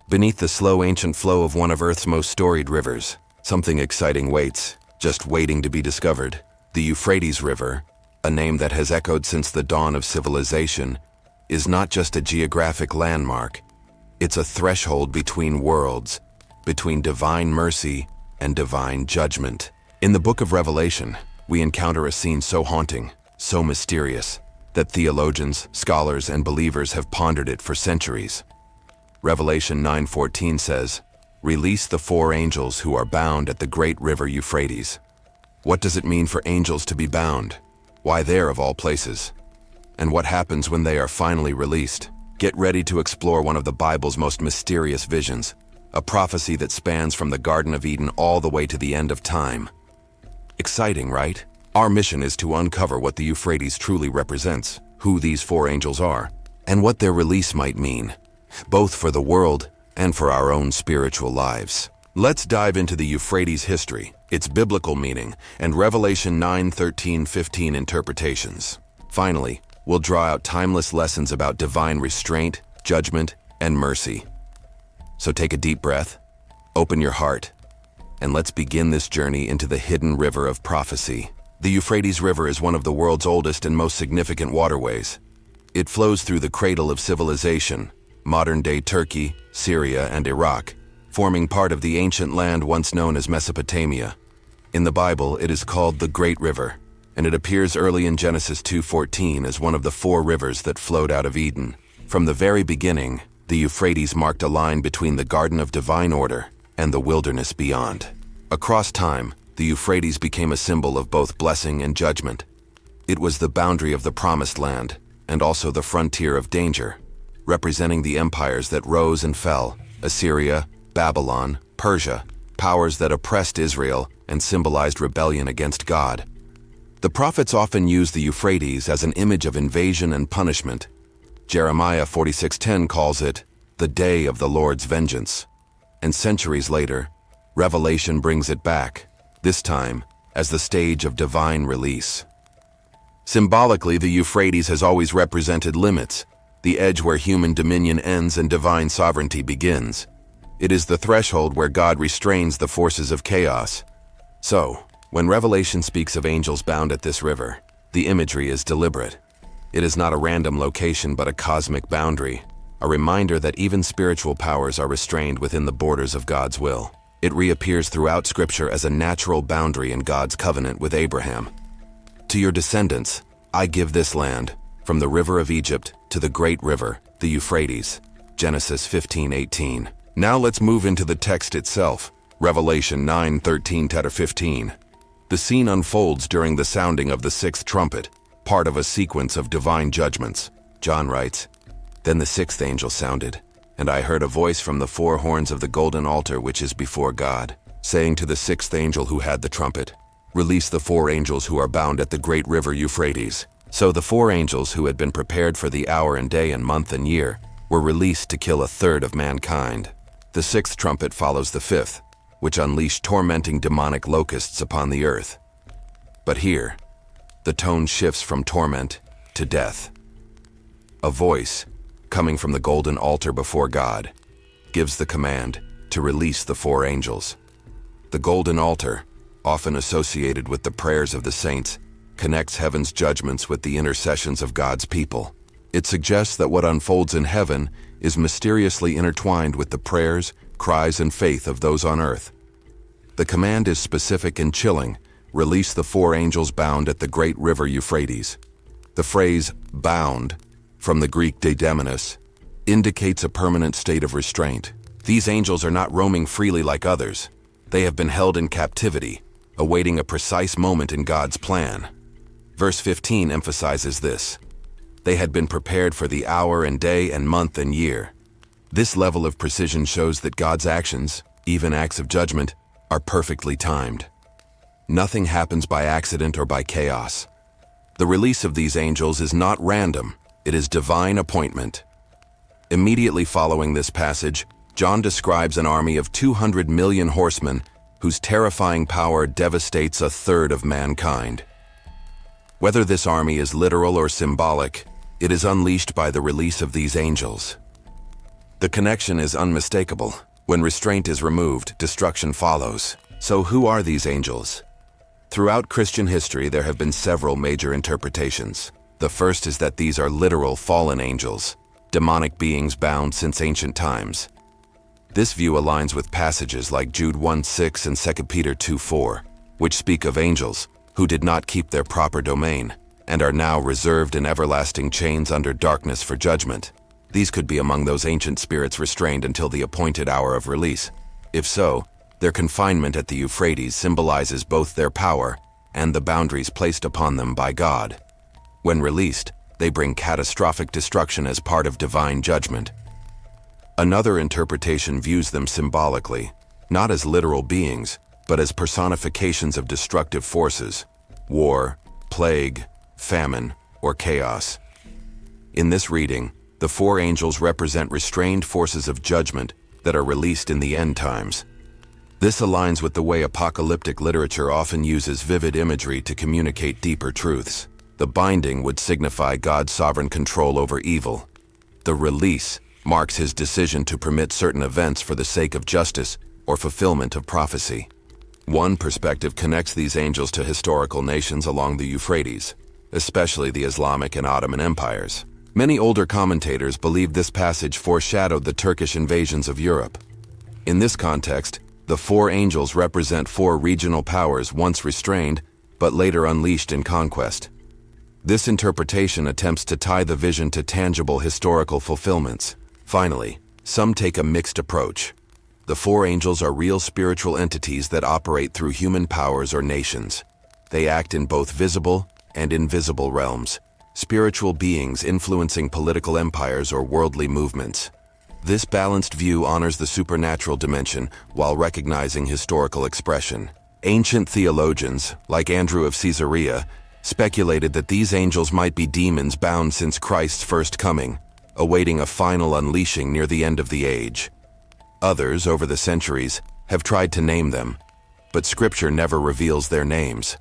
Beneath the slow ancient flow of one of Earth's most storied rivers, something exciting waits, just waiting to be discovered. The Euphrates River, a name that has echoed since the dawn of civilization, is not just a geographic landmark. It's a threshold between worlds, between divine mercy and divine judgment. In the book of Revelation, we encounter a scene so haunting, so mysterious, that theologians, scholars, and believers have pondered it for centuries. Revelation 9:14 says, "Release the 4 angels who are bound at the great river Euphrates." What does it mean for angels to be bound? Why there of all places? And what happens when they are finally released? Get ready to explore one of the Bible's most mysterious visions, a prophecy that spans from the Garden of Eden all the way to the end of time. Exciting, right? Our mission is to uncover what the Euphrates truly represents, who these 4 angels are, and what their release might mean, both for the world and for our own spiritual lives. Let's dive into the Euphrates history, its biblical meaning, and Revelation 9:13-15 interpretations. Finally, we'll draw out timeless lessons about divine restraint, judgment, and mercy. So take a deep breath, open your heart, and let's begin this journey into the hidden river of prophecy. The Euphrates River is one of the world's oldest and most significant waterways. It flows through the cradle of civilization, modern-day Turkey, Syria, and Iraq, forming part of the ancient land once known as Mesopotamia. In the Bible, it is called the Great River, and it appears early in Genesis 2:14 as one of the 4 rivers that flowed out of Eden. From the very beginning, the Euphrates marked a line between the Garden of Divine Order and the wilderness beyond. Across time, the Euphrates became a symbol of both blessing and judgment. It was the boundary of the Promised Land, and also the frontier of danger, representing the empires that rose and fell: Assyria, Babylon, Persia, powers that oppressed Israel and symbolized rebellion against God. The prophets often use the Euphrates as an image of invasion and punishment. Jeremiah 46:10 calls it the day of the Lord's vengeance. And centuries later, Revelation brings it back, this time as the stage of divine release. Symbolically, the Euphrates has always represented limits, the edge where human dominion ends and divine sovereignty begins. It is the threshold where God restrains the forces of chaos. So, when Revelation speaks of angels bound at this river, the imagery is deliberate. It is not a random location but a cosmic boundary, a reminder that even spiritual powers are restrained within the borders of God's will. It reappears throughout Scripture as a natural boundary in God's covenant with Abraham. To your descendants, I give this land, from the river of Egypt to the great river, the Euphrates. Genesis 15:18. Now let's move into the text itself, Revelation 9:13-15. The scene unfolds during the sounding of the 6th trumpet, part of a sequence of divine judgments. John writes, "Then the 6th angel sounded, and I heard a voice from the 4 horns of the golden altar which is before God, saying to the 6th angel who had the trumpet, 'Release the 4 angels who are bound at the great river Euphrates.' So the 4 angels who had been prepared for the hour and day and month and year were released to kill 1/3 of mankind. The 6th trumpet follows the 5th, which unleashed tormenting demonic locusts upon the earth. But here, the tone shifts from torment to death. A voice, coming from the golden altar before God, gives the command to release the 4 angels. The golden altar, often associated with the prayers of the saints, connects heaven's judgments with the intercessions of God's people. It suggests that what unfolds in heaven is mysteriously intertwined with the prayers, cries, and faith of those on earth. The command is specific and chilling: release the 4 angels bound at the great river Euphrates. The phrase bound, from the Greek daidamenos, indicates a permanent state of restraint. These angels are not roaming freely like others. They have been held in captivity, awaiting a precise moment in God's plan. Verse 15 emphasizes this. They had been prepared for the hour and day and month and year. This level of precision shows that God's actions, even acts of judgment, are perfectly timed. Nothing happens by accident or by chaos. The release of these angels is not random, it is divine appointment. Immediately following this passage, John describes an army of 200 million horsemen whose terrifying power devastates 1/3 of mankind. Whether this army is literal or symbolic, it is unleashed by the release of these angels. The connection is unmistakable. When restraint is removed, destruction follows. So who are these angels? Throughout Christian history, there have been several major interpretations. The first is that these are literal fallen angels, demonic beings bound since ancient times. This view aligns with passages like Jude 1:6 and 2 Peter 2:4, which speak of angels who did not keep their proper domain and are now reserved in everlasting chains under darkness for judgment. These could be among those ancient spirits restrained until the appointed hour of release. If so, their confinement at the Euphrates symbolizes both their power and the boundaries placed upon them by God. When released, they bring catastrophic destruction as part of divine judgment. Another interpretation views them symbolically, not as literal beings, but as personifications of destructive forces, war, plague, famine, or chaos. In this reading, the four angels represent restrained forces of judgment that are released in the end times. This aligns with the way apocalyptic literature often uses vivid imagery to communicate deeper truths. The binding would signify God's sovereign control over evil. The release marks his decision to permit certain events for the sake of justice or fulfillment of prophecy. One perspective connects these angels to historical nations along the Euphrates, especially the Islamic and Ottoman empires. Many older commentators believe this passage foreshadowed the Turkish invasions of Europe. In this context, the four angels represent four regional powers once restrained, but later unleashed in conquest. This interpretation attempts to tie the vision to tangible historical fulfillments. Finally, some take a mixed approach. The four angels are real spiritual entities that operate through human powers or nations. They act in both visible and invisible realms, spiritual beings influencing political empires or worldly movements. This balanced view honors the supernatural dimension while recognizing historical expression. Ancient theologians, like Andrew of Caesarea, speculated that these angels might be demons bound since Christ's first coming, awaiting a final unleashing near the end of the age. Others, over the centuries, have tried to name them, but Scripture never reveals their names.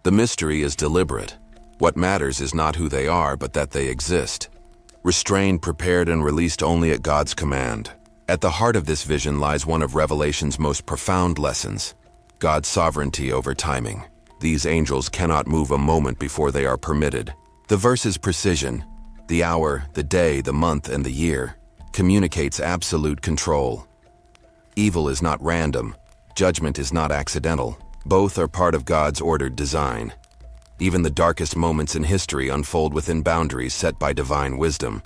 The mystery is deliberate. What matters is not who they are, but that they exist. Restrained, prepared, and released only at God's command. At the heart of this vision lies one of Revelation's most profound lessons: God's sovereignty over timing. These angels cannot move a moment before they are permitted. The verse's precision, the hour, the day, the month, and the year, communicates absolute control. Evil is not random. Judgment is not accidental. Both are part of God's ordered design. Even the darkest moments in history unfold within boundaries set by divine wisdom.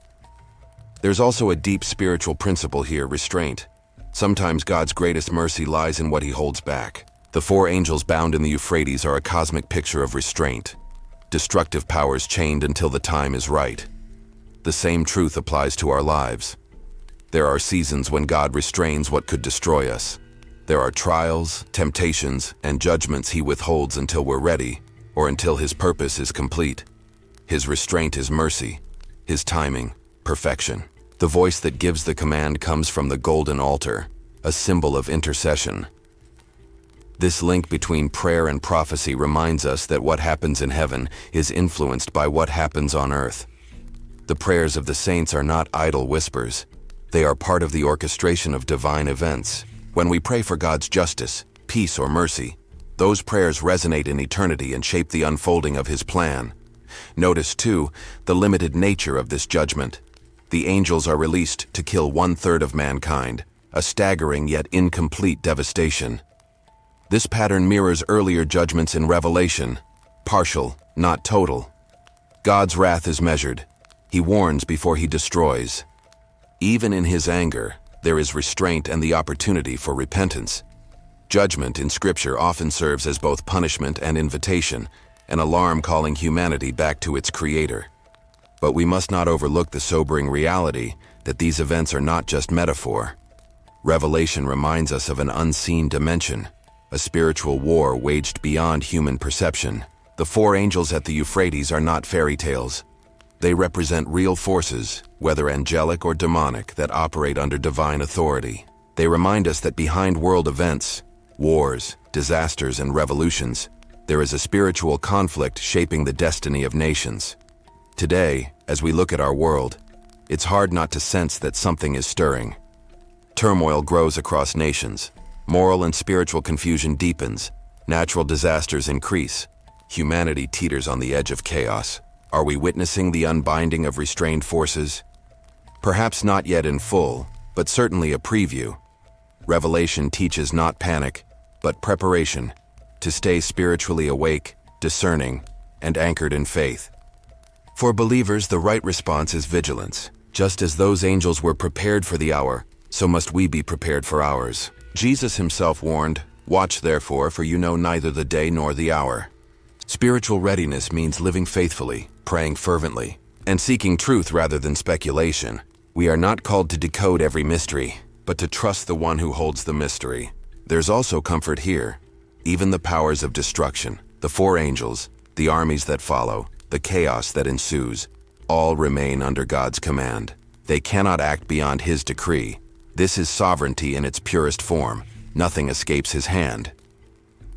There's also a deep spiritual principle here: restraint. Sometimes God's greatest mercy lies in what he holds back. The four angels bound in the Euphrates are a cosmic picture of restraint. Destructive powers chained until the time is right. The same truth applies to our lives. There are seasons when God restrains what could destroy us. There are trials, temptations, and judgments he withholds until we're ready, or until his purpose is complete. His restraint is mercy, his timing, perfection. The voice that gives the command comes from the golden altar, a symbol of intercession. This link between prayer and prophecy reminds us that what happens in heaven is influenced by what happens on earth. The prayers of the saints are not idle whispers. They are part of the orchestration of divine events. When we pray for God's justice, peace, or mercy, those prayers resonate in eternity and shape the unfolding of his plan. Notice, too, the limited nature of this judgment. The angels are released to kill 1/3 of mankind, a staggering yet incomplete devastation. This pattern mirrors earlier judgments in Revelation: partial, not total. God's wrath is measured. He warns before he destroys. Even in his anger, there is restraint and the opportunity for repentance. Judgment in Scripture often serves as both punishment and invitation, an alarm calling humanity back to its Creator. But we must not overlook the sobering reality that these events are not just metaphor. Revelation reminds us of an unseen dimension, a spiritual war waged beyond human perception. The four angels at the Euphrates are not fairy tales. They represent real forces, whether angelic or demonic, that operate under divine authority. They remind us that behind world events, wars, disasters, and revolutions, there is a spiritual conflict shaping the destiny of nations. Today, as we look at our world, it's hard not to sense that something is stirring. Turmoil grows across nations. Moral and spiritual confusion deepens. Natural disasters increase. Humanity teeters on the edge of chaos. Are we witnessing the unbinding of restrained forces? Perhaps not yet in full, but certainly a preview. Revelation teaches not panic, but preparation, to stay spiritually awake, discerning, and anchored in faith. For believers, the right response is vigilance. Just as those angels were prepared for the hour, so must we be prepared for ours. Jesus himself warned, "Watch therefore, for you know neither the day nor the hour." Spiritual readiness means living faithfully, praying fervently, and seeking truth rather than speculation. We are not called to decode every mystery, but to trust the one who holds the mystery. There's also comfort here. Even the powers of destruction, the four angels, the armies that follow, the chaos that ensues, all remain under God's command. They cannot act beyond his decree. This is sovereignty in its purest form. Nothing escapes his hand.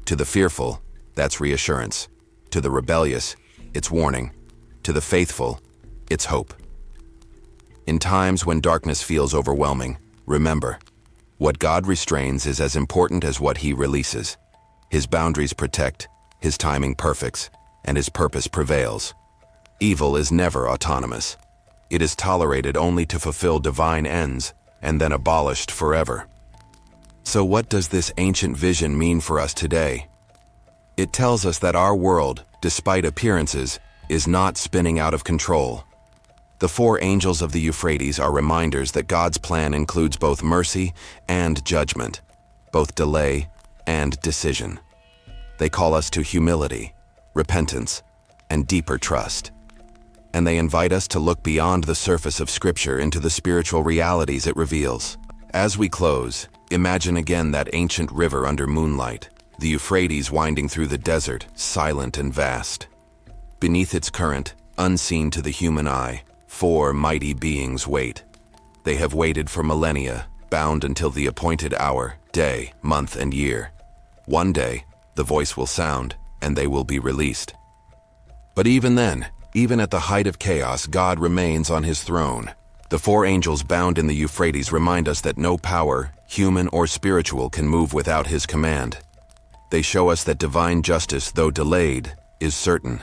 To the fearful, that's reassurance. To the rebellious, it's warning. To the faithful, it's hope. In times when darkness feels overwhelming, remember, what God restrains is as important as what he releases. His boundaries protect, his timing perfects, and his purpose prevails. Evil is never autonomous. It is tolerated only to fulfill divine ends, and then abolished forever. So what does this ancient vision mean for us today? It tells us that our world, despite appearances, is not spinning out of control. The four angels of the Euphrates are reminders that God's plan includes both mercy and judgment, both delay and decision. They call us to humility, repentance, and deeper trust. And they invite us to look beyond the surface of Scripture into the spiritual realities it reveals. As we close, imagine again that ancient river under moonlight, the Euphrates winding through the desert, silent and vast. Beneath its current, unseen to the human eye, four mighty beings wait. They have waited for millennia, bound until the appointed hour, day, month, and year. One day, the voice will sound, and they will be released. But even then, even at the height of chaos, God remains on his throne. The four angels bound in the Euphrates remind us that no power, human or spiritual, can move without his command. They show us that divine justice, though delayed, is certain.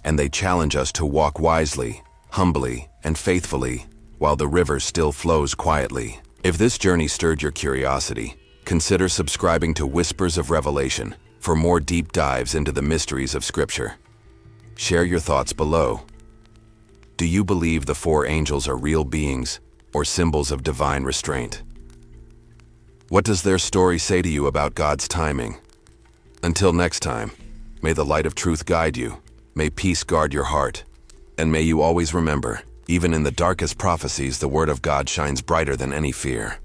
And they challenge us to walk wisely, humbly, and faithfully, while the river still flows quietly. If this journey stirred your curiosity, consider subscribing to Whispers of Revelation for more deep dives into the mysteries of Scripture. Share your thoughts below. Do you believe the four angels are real beings or symbols of divine restraint? What does their story say to you about God's timing? Until next time, may the light of truth guide you, may peace guard your heart, and may you always remember, even in the darkest prophecies, the word of God shines brighter than any fear.